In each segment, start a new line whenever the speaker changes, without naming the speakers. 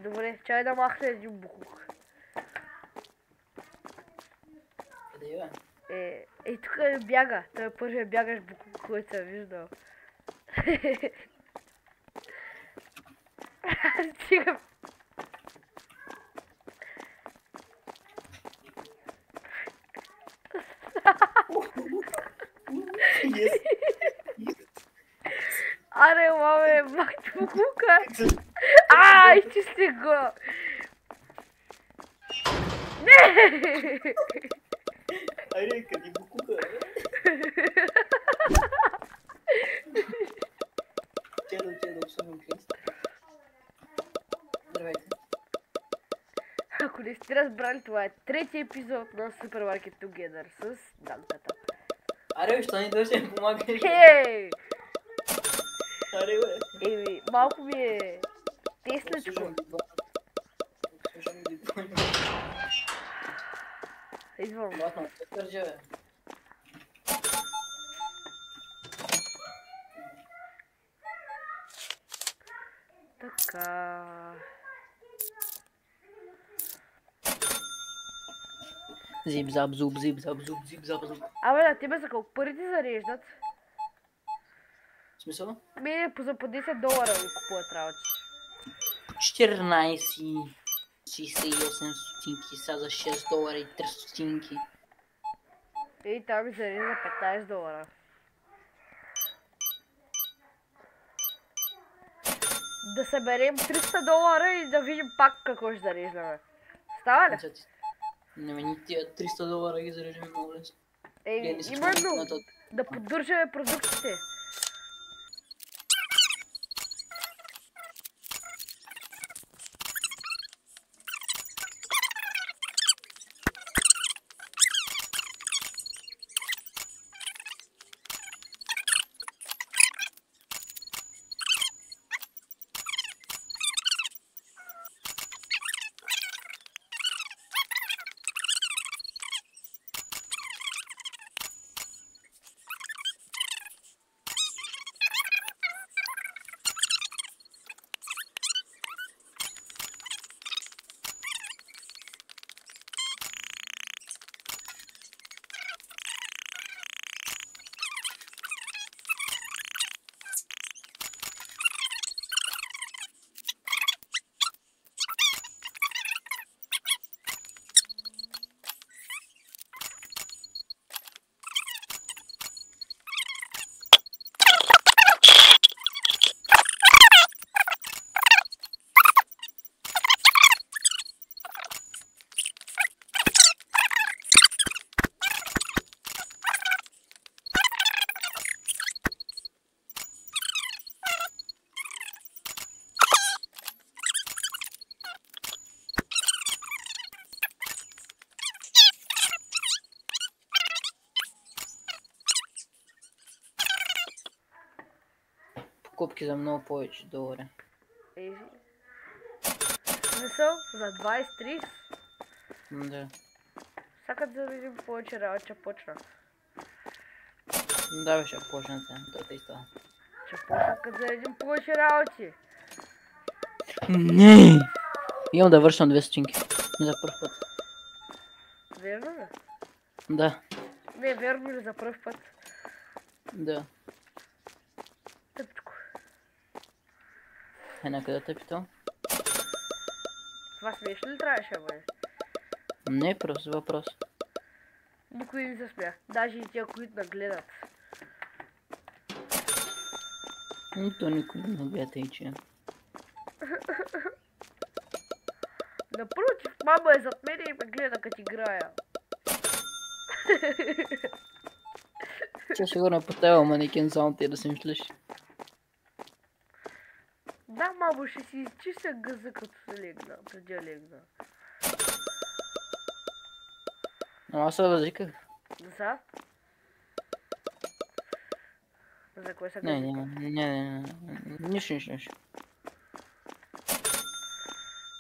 Добре, чай да махне един буклук.
Къде е?
Тук бяга. Той е първият бягаш буклук, който съм виждал. Стига.
Yes.
Аре, маме, махте буклука. Изчисти го. Не!
Айде, къде буклука? Тя да обсъдим книз. Здравейте.
Ако не сте разбрали, това е третия епизод на Supermarket Together с Данката.
Аре, що не дойде да помагаш?
Хей!
Аре, бе.
Малко ми е тесничко.
Слушам ги двойно.
Извън.
Ладно, не държа, бе.
Така.
Зип-зап, зуб, зип-зап, зуб, зип-зап, зуб.
Абе, да, тебе за колко пари ти зареждат?
В смисъл?
За по $10 ми купуват работи.
14,68 стотинки са за $6 и 3 стотинки.
Там ми зарежда $15. Да съберем $300 и да видим пак какво ще зареждаме. Става ли?
Не, ни тия $300 ги зареждаме много лесно.
Именно да поддържаме продуктите.
Покупки за много повече $.
Смисъл? За 20-30?
Да.
Сакат да видим повече работа, че почна.
Да, бе, ще почнете. Това става.
Че почна като да видим повече работи.
Не! Имам да вършам 2 стотинки. За първ път.
Верно ли?
Да.
Не, верно ли за пръв път?
Да.
Тъпчко.
На къде те питал?
Това смешно ли трябваше, бе?
Не, просто въпрос.
Никой не се смя. Даже и тия, които нагледат.
Нито никой не гледа и че.
Напротив, мама е зад мене и ме гледа като играя.
Че сигурно е потевал манекен само ти да си мислиш.
Да, мамо, ще си изчистя гъза като се легна, преди да легна.
Но аз се възиках.
За? За кое са
Не,
гъзика?
не. Нищо.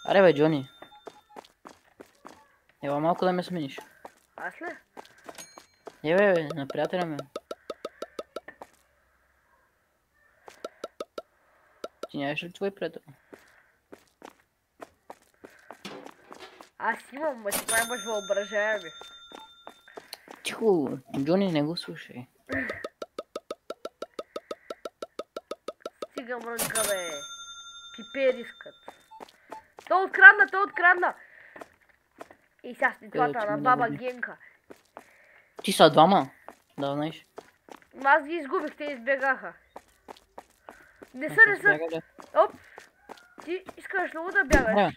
Аре бе, Джони. Ела малко да ме смениш.
Аз ли?
Бе, на приятеля ме. Ти нямаш ли твой приятел?
Аз имам, ма ти нямаш въображаеми.
Тихо, Джони, не го слушай.
Стига мрънка, бе. Пипер искат. Той открадна! И сега слитвата на баба Генка.
Ти са двама? Да, знаеш.
Аз ги изгубих, те избегаха. Не са. Оп! Ти искаш много да бягаш.
Да.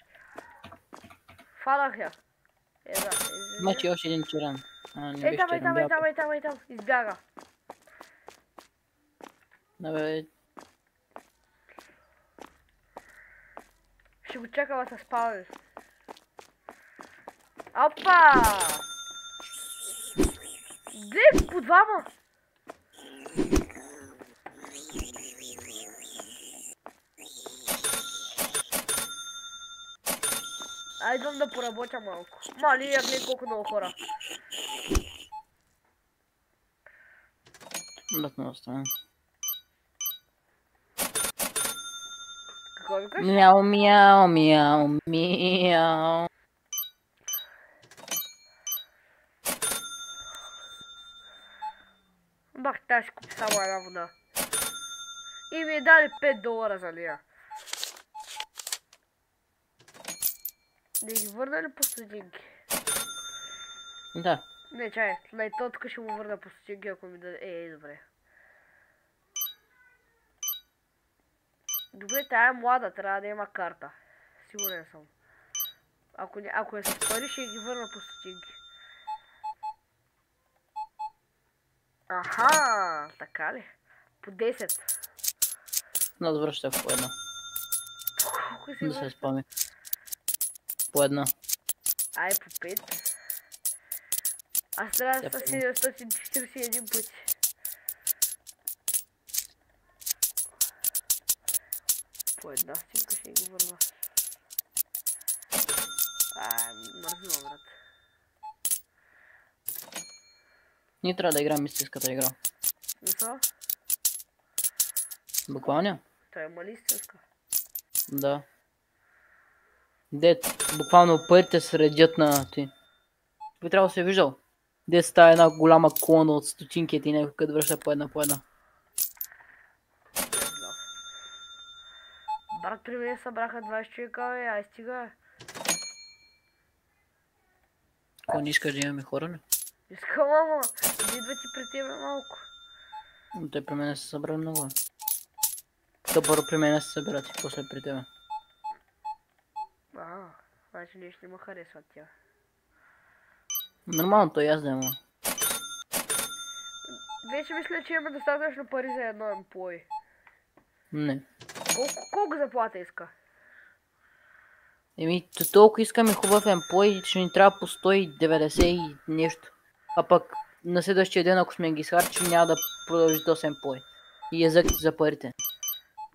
Фанах я.
Значи още един тиран.
Ей там. Избяга.
Абе,
Ще го чакам да се спавиш. Опа! Глед по двама! Идвам да поработя малко. Мали, я глед колко много хора.
да остане.
Какво викаш?
Мяу.
Бах, тази ще купи само една вода. И ми е дали $5 за нея. Да ги върна ли по стотинки?
Да.
Не, чай, то тук ще му върна по стотинки, ако ми даде. Добре. Добре, тая е млада, трябва да има карта. Сигурен съм. Ако е с пари, ще ги върна по стотинки. Аха, така ли? По 10.
Нас връща по една.
Колко си
Да се
връща?
спомня. По една.
Ай, по 5. Аз трябва да са 741 пъти. По една стинка ще ги върна. Мързила, брат.
Ние трябва да играем истинската игра.
Защо?
Буквално?
Той има ли истинска?
Да. Дет, буквално парите се редят на ти. Би трябвало да се виждал. Дет става една голяма колона от стотинки и някой като връща по една.
Не знам. Брат, при мен събраха 20 човека, бе, ай стига.
Ако не искаш да имаме хора, не?
Искам, ама, да идва ти при тебе малко.
Но те при мен се събрали много. То първо при мен се събират и после при тебе.
Значи нещо не ме харесва тя.
Нормално, то и аз да има.
Вече мисля, че имаме достатъчно пари за едно емплой.
Не.
Колко заплата иска?
Еми, толкова искаме хубав емплой, че ни трябва по 190 и нещо. А пък на следващия ден, ако сме ги изхарчили, няма да продължи този емплой. И езък за парите.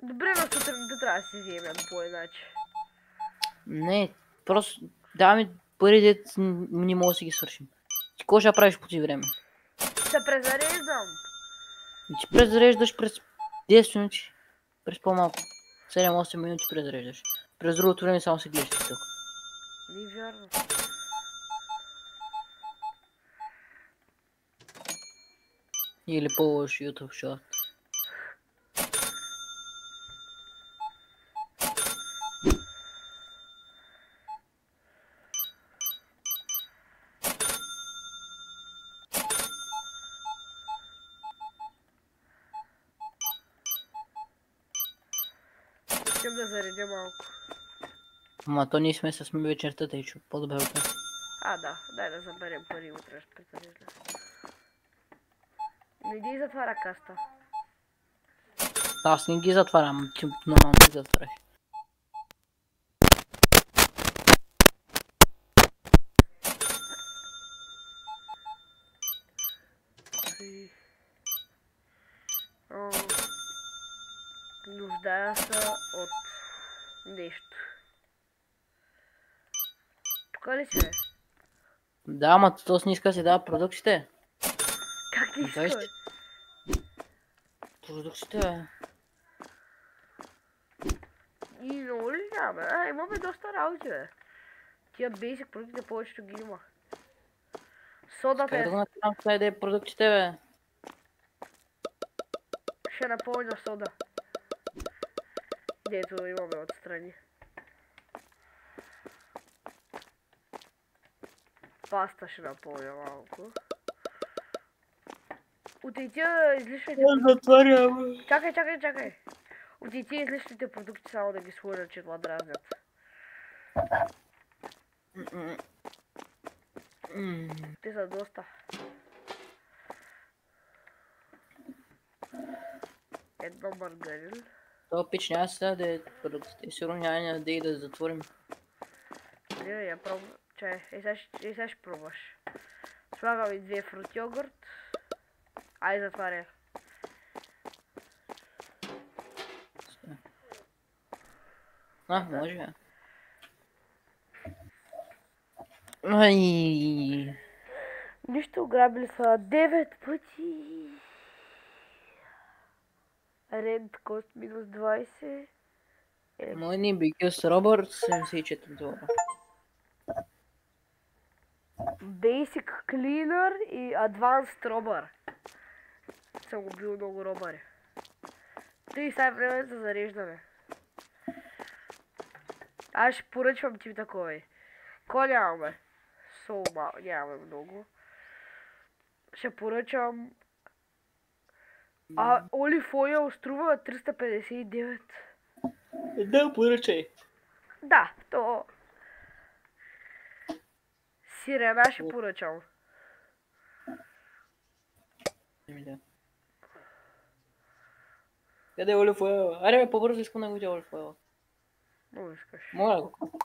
Добре, но сутринта трябва да си вземем по иначе.
Не, просто даваме пари, дет не мога да си ги свършим. Ти какво ще правиш по ти време?
Ще презареждам.
Ти презареждаш през 10 минути. През по-малко. 7-8 минути презареждаш. През другото време само се гледаш тук.
Не вярно.
Или по-лош YouTube шорт.
Искам да заредя малко.
Ама то ние сме с вечерта, тъй че по-добре от това.
Да, дай да заберем пари, утре ще презареждам. Не иди затваря каста.
Аз не ги затварям, ти нормално ги затваряш.
Нуждая се от нещо. Тук ли си, бе?
Да, ама то не иска да си дава продуктите.
Как ти иска, бе?
Продуктите, бе.
И много ли няма, бе? Имаме доста работи, бе. Тия basic продуктите повечето ги има.
Как
Содата
да
е...
го направим това да продуктите, бе?
Ще напълня сода. Дето имаме отстрани. Паста ще напълня малко. От тия излишните продукти...
Затварям.
Чакай. От тия излишните продукти само да ги сложа, че това дразнят. Те са доста. Едно маргарин.
Това пич няма сега да е продуктите. Сигурно няма да и да затворим.
Не, я пробвам. Чай, сега ще пробваш. Слагам и 2 фрут йогурт. Ай, затваря.
Може бе. Ай.
Нищо, грабили са 9 пъти. Рент кост минус 20.
Мой ни бикюс Робърт 74 $.
Basic Cleaner и Advanced Robber. Съм го бил много робъри. 30 време за зареждане. Аз ще поръчвам ти такова. Ко нямаме? Нямаме много. Ще поръчам... Олив ойл струва 359.
Да, поръчай.
Да, то... Сирена ще поръчам.
Да. Къде е олив ойл? Аре бе, по-бързо искам да го видя олив ойл.
Много искаш.
Моля да го купя.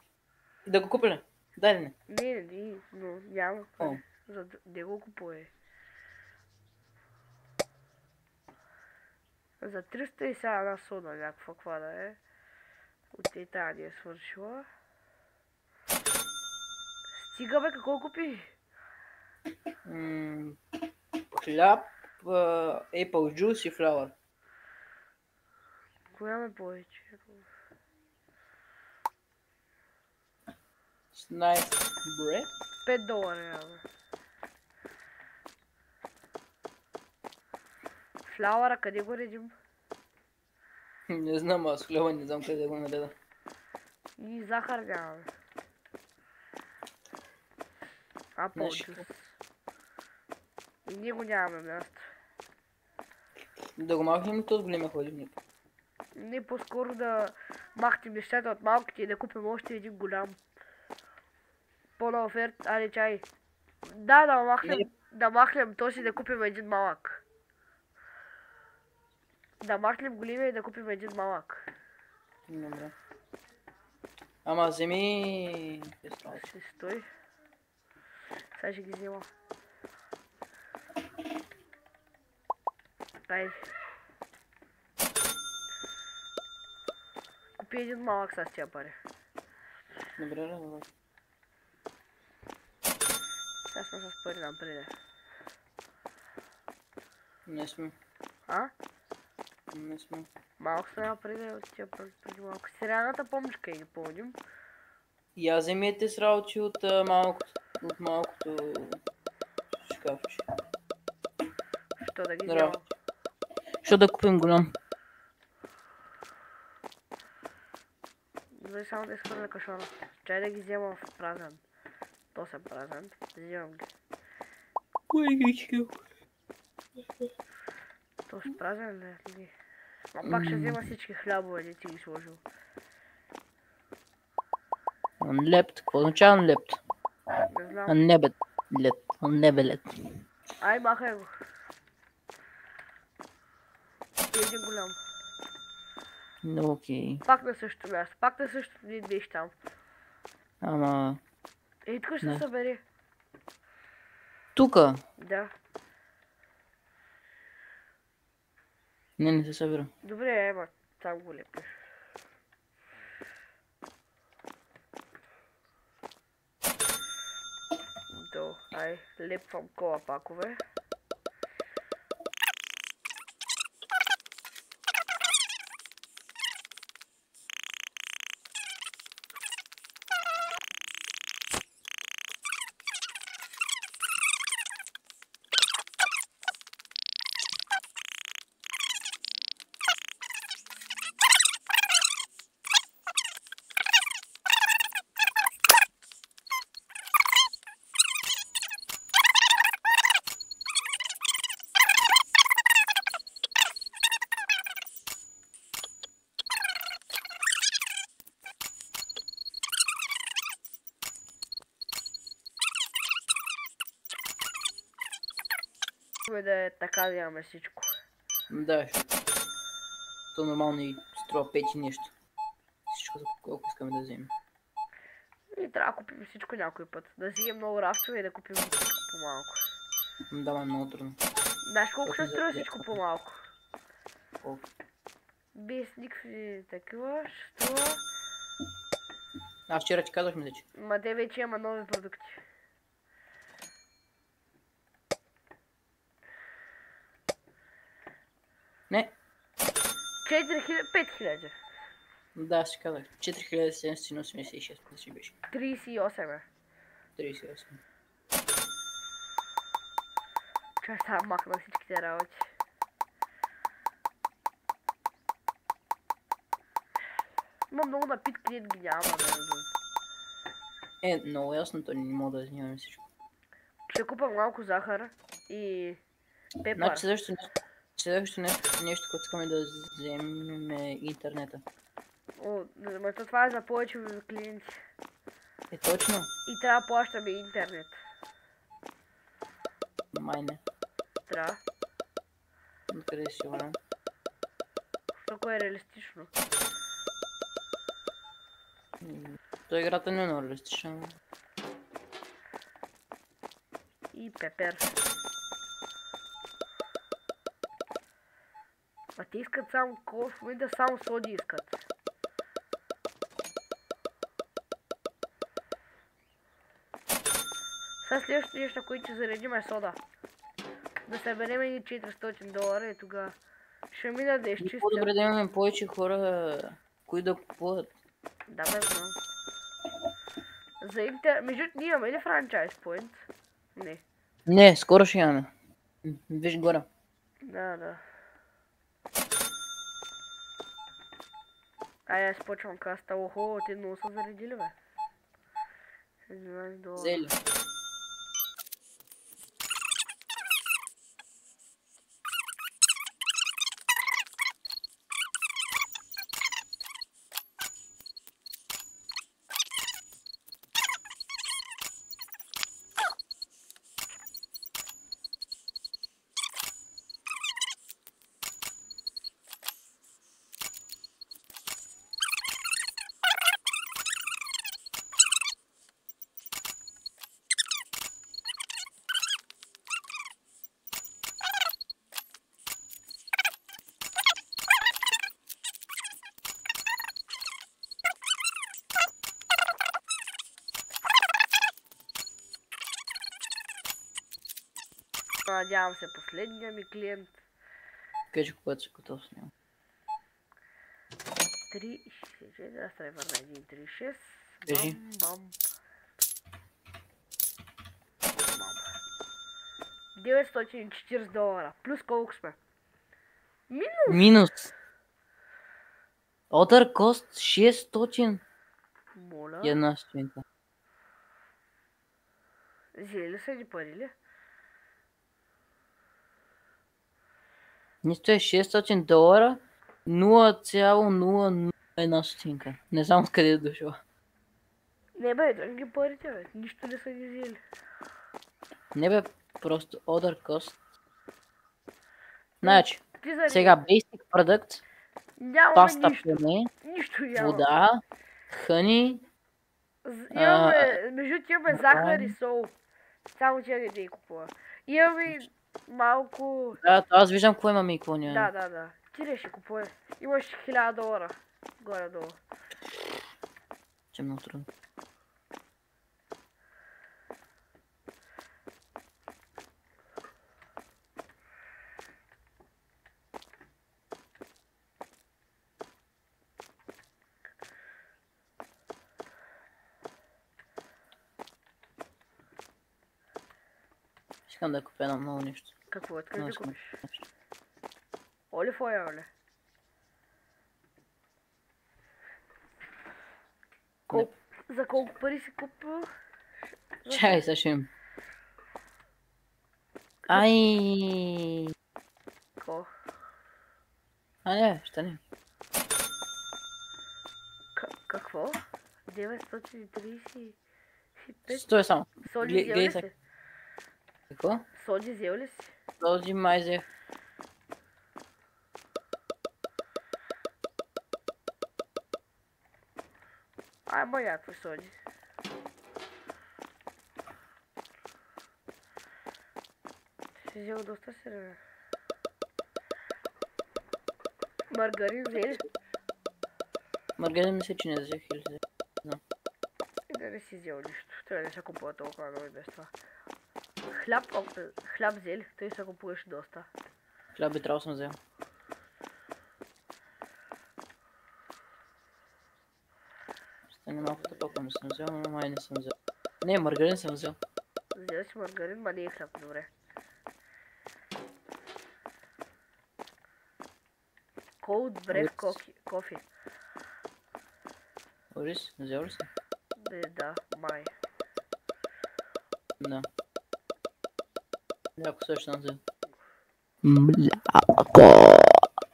Да го купя ли? Дай ли не?
Не, но няма. За да го купуе. За 300 и сега една сода някаква каква да е. От тази ни е свършила. Стига бе, какво купи?
Хляб, apple juice и флауър.
Коя ме повече?
Sliced bread.
$5 няма. Флауъра къде го редим?
Не знам, аз хляба не знам къде го нареда.
И захар нямаме. Apple juice. И ние го нямаме място.
Да го махнем ли този големия хладилник?
Не, по-скоро да махнем нещата от малките и да купим още един голям. По-на оферт, али чай. Да махнем този и да купим един малък. Да махнем големия и да купим един малък.
Добре. Ама вземи...
Ще стой. Сега ще ги взема. Дай. Купи един малък с тия пари.
Добре.
Сега сме с пари напред.
Не сме. Не сме.
Малко сме напред от тия преди малко. Сирената помниш къде ги помним?
И аз вземете с работи от малкото шкафче.
Що да ги взема?
Що да купим голям?
Дай само да изхвърля кашона. Чай да ги взема в празен. То съм празен. Взимам ги.
Кой ги чил?
То с празен ли? А пак ще взема всички хлябове, не ти ги сложил.
Unlept. Какво означава unlept?
Не знам.
Unlevelet.
Ай, махай го. Един голям.
Окей.
Пак на същото място. Пак на същото ни движ там.
Ама...
Ей, тук ще се събери.
Тука?
Да.
Не се събира.
Добре, ема. Там го лепиш. Ай, лепвам кола пакове. да е така да имаме всичко.
Да, то нормално и струва 5 и нещо. Всичко за колко искаме да вземем.
И трябва да купим всичко някой път. Да вземем много рафтове и да купим всичко по-малко.
Да, е много трудно.
Знаеш колко ще
Точно
струва
за-
всичко по-малко?
Колко?
Без никакви такива, ще струва.
Аз вчера ти казах, мисля, че.
Ма те вече има нови продукти.
Не,
4000, 5000.
да, си казах. 4786, мисля, че беше.
38 е.
38.
Чай сега махна всичките работи. Има много напитки, дет ги няма, между.
Много ясно, то не мога да вземем всичко.
Ще купа малко захар и пепър.
Значи следващото нещо, което искаме да вземем е интернета.
О, ма това е за повече клиенти.
Точно.
И трябва да плащаме интернет.
Май не.
Трябва.
Откъде си сигурен?
Защото е реалистично.
То играта не е много реалистична.
И пепер. А те искат само в момента само соди искат. Сега следващото нещо, което ще заредим е сода. Да съберем и $400 и тогава ще мина да изчистя.
По-добре да имаме повече хора, които да купуват.
Да, бе, знам. Между ние имаме ли франчайз point? Не.
Не, скоро ще имаме. Виж горе.
Да. Аз почвам каста. Охо, те много са заредили, бе. $11.
Зели.
Надявам се последния ми клиент.
Кажи когато си готов с него.
3,64, аз трябва да върна 1,36.
Кажи.
Бам. $940. Плюс колко сме?
Минус. Отър кост 600.
Моля.
И една стотинка.
Взели ли са ни пари ли?
Нищо е $600, 0,001 стотинка. Не знам откъде е дошло.
Не бе, да ги парите бе. Нищо не са ни взели.
Не бе, просто other cost. Значи,
Ти за
сега basic product,
Нямаме
паста
нищо.
пене,
Нищо няма.
вода, хъни,
Имаме, между имаме захар и
направим.
сол. Само че да ги купува. Имаме малко...
Да, аз виждам какво имаме и какво няма.
Да. Ти ли ще купува? Имаш $1000. Горе-долу.
Че е много трудно. Искам да купя едно много нещо.
Какво искаш
Много
да
искам.
купиш? Олив ойл ли? За колко пари си купил?
Чай, сега ще им. Ай.
Какво?
Не, ще не.
Какво? 935?
Стой само.
Соли
Гледай
взел ли
сега.
си?
Какво?
Соди взел ли си?
Този май взех.
Ай, ма някакви соди. Си взел доста сирене. Маргарин взели?
Маргарин мисля, че не взех или взех.
И да не си взел нищо. Той не се купува толкова много и без това. Хляб взели? Той се купуваше доста.
Хляб би трябвало съм взел. Стане малко тъпако не съм взел, но май не съм взел. Не, маргарин съм взел.
Взел си маргарин, ма не е хляб, добре. Cold bread coffee.
Орис, взел ли си?
Да, май.
Да. Ако също съм взел.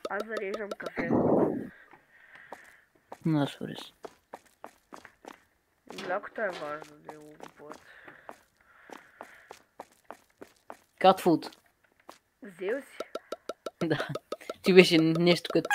Аз зареждам кафе.
Наш Орис.
Млякото е важно да го купуват.
Cat food.
Взел си?
Да. Ти беше нещо като...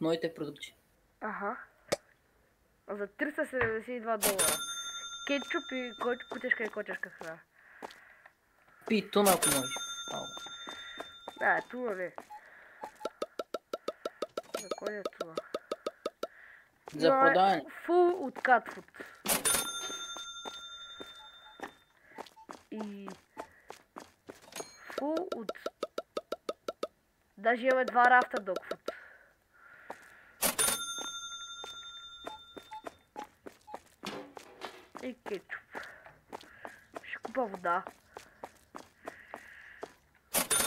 Моите продукти.
Аха. За $372. Кетчуп и кутешка и котешка храна.
Пи туна, ако можеш. Ау.
Да, туна не. За кой е туна?
За продаване.
Фул от cat food. И... Фул от... Даже имаме 2 рафта dog food. И кетчуп. Ще купа вода.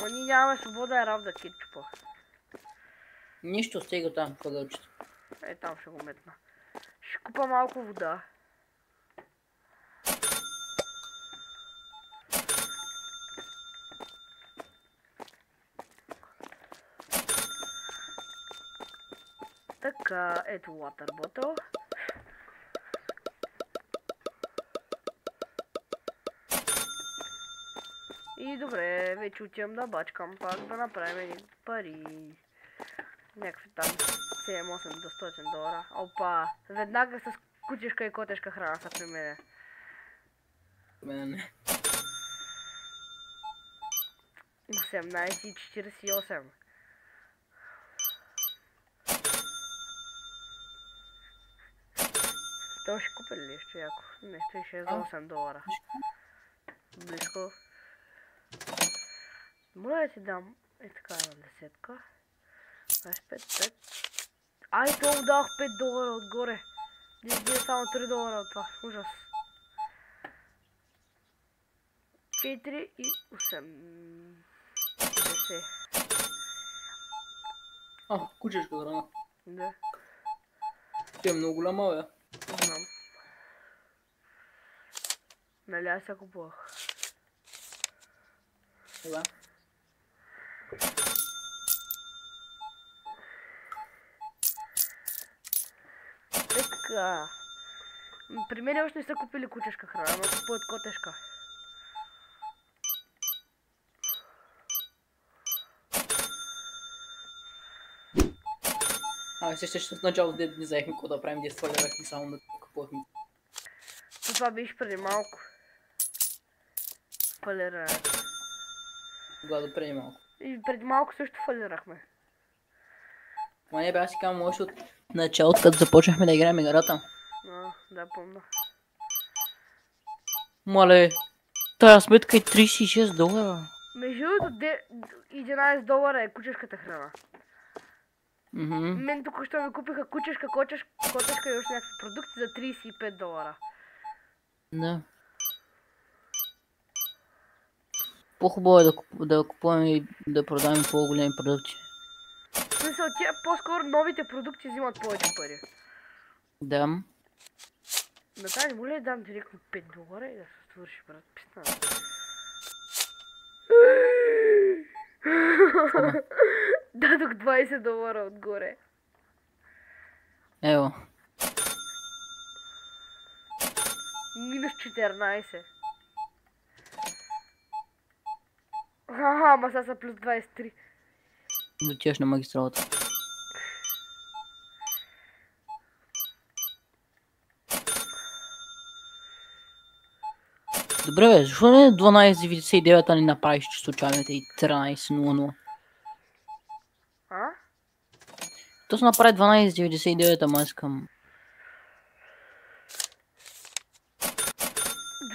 Но ние нямаме свобода раф да кетчупа.
Нищо, стига там, в ъгълчето.
Е, там ще го метна. Ще купа малко вода. Така, ето water bottle. И добре, вече отивам да бачкам пак да направим едни пари. Някакви там 7-800 $. Опа, веднага с кутишка и котешка храна са при мене.
Мене не.
18,48. Той ще купи ли нещо яко? Не, той ще е за $8. Близко. Моля да ти дам е така една десетка. 25. Ай, това дах $5 отгоре. Дизди е само $3 от това. Ужас. 4 и 8. 10.
Кучешка храна.
Да,
Ти е много голяма, бе.
знам. Нали аз я купувах.
Сега.
Така. При мен още не са купили кучешка храна, но купуват котешка.
Сещаш в началото дед не знаехме какво да правим, дет фалирахме само да купувахме.
Това беше преди малко. Фалирането.
Тогава преди малко.
И преди малко също фалирахме.
Ма не бе, аз си казвам още от началото, като започнахме да играем играта.
Да, помня.
Мале, тая сметка е $36.
Между другото, $11 е кучешката храна. Мен току-що ми купиха кучешка, котешка и още някакви продукти за $35.
Да. По-хубаво е да купуваме и да продаваме по-големи продукти.
В смисъл, тия по-скоро новите продукти взимат повече пари.
Да.
На тази не моля да дам директно $5 и да се свърши, брат. Писна. Дадох $20 отгоре.
Ево.
Минус 14. Ама сега са плюс 23.
Отиваш на магистралата. Добре бе, защо не 12.99, а не направиш случайните и 13.00? То се направи 12.99, ама искам...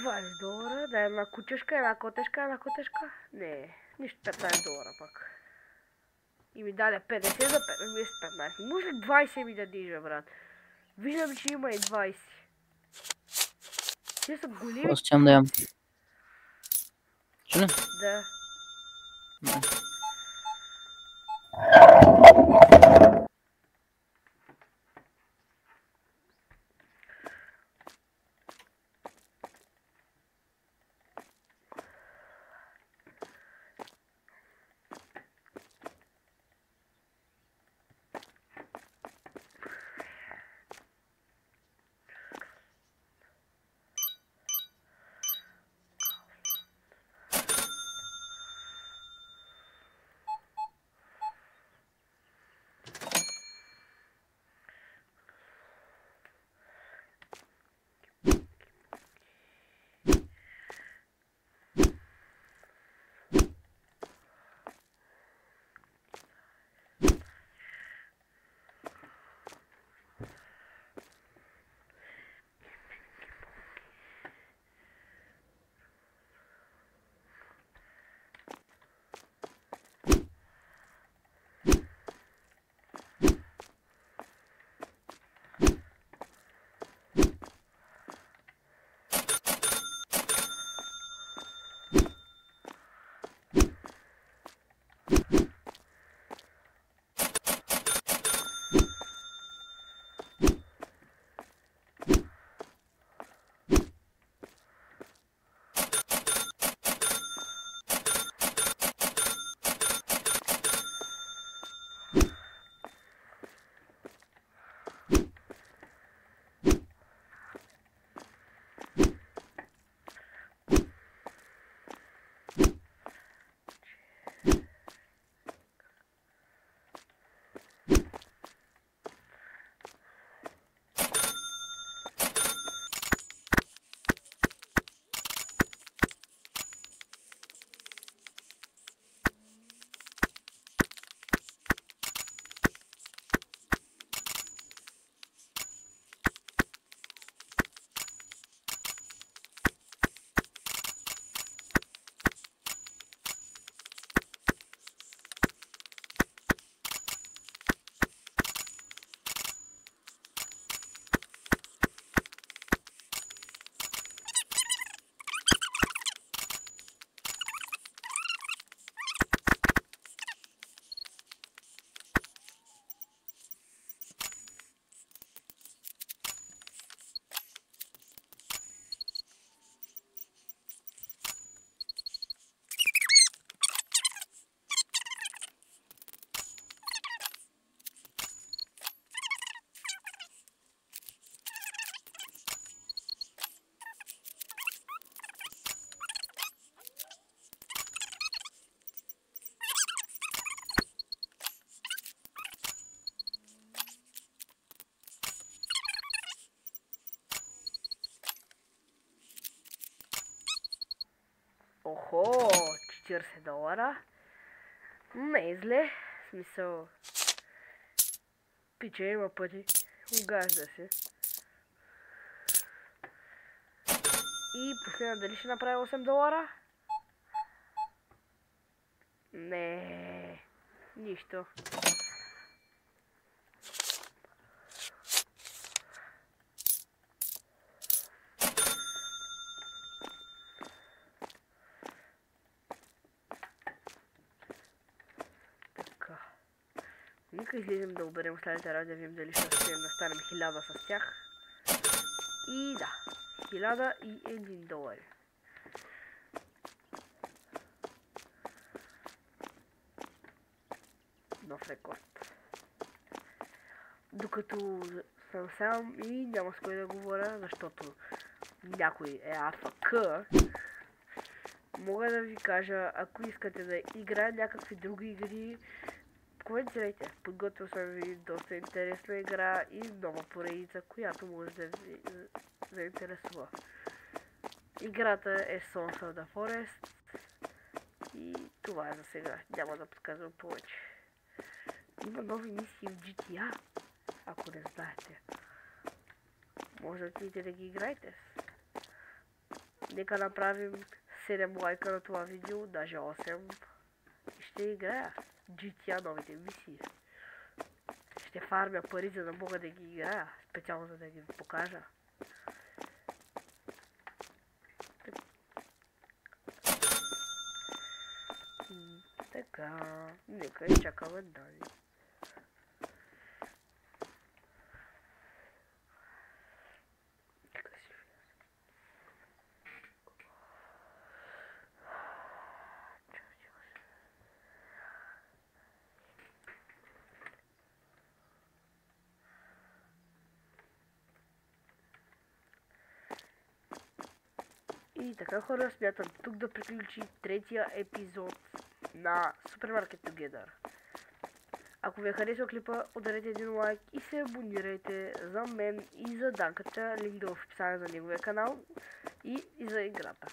$20, да, една кучешка, една котешка. Не, нищо, $15 пак. И ми даде 50 за 15. Може ли 20 ми да дижа, брат? Виждам, че има и 20. Те са големи.
Просто ćem да ям. Чули?
Да. Охо, $40. Не е зле. В смисъл... Пиче има пъти. Угажда се. И последно дали ще направи $8? Не, нищо. Така. Нека излезем да оберем следните ради, да видим дали ще успеем да станем 1000 с тях. И да, $1001. Нов рекорд. Докато съм сам и няма с кой да говоря, защото някой е АФК, мога да ви кажа, ако искате да играят някакви други игри, коментирайте. Подготвил съм ви доста интересна игра и нова поредица, която може да ви заинтересува. Играта е Sons of the Forest и това е за сега. Няма да подказвам повече. Има нови мисии в GTA, ако не знаете. Може да отидете да ги играете. Нека направим 7 лайка на това видео, даже 8. И ще играя GTA новите мисии. Ще фармя пари, за да мога да ги играя, специално за да ги покажа. Така, нека изчакаме дали. И така, хора, смятам тук да приключи третия епизод на Supermarket Together. Ако ви е харесал клипа, ударете един лайк и се абонирайте за мен и за Данката, линк в описание за неговия канал и за играта.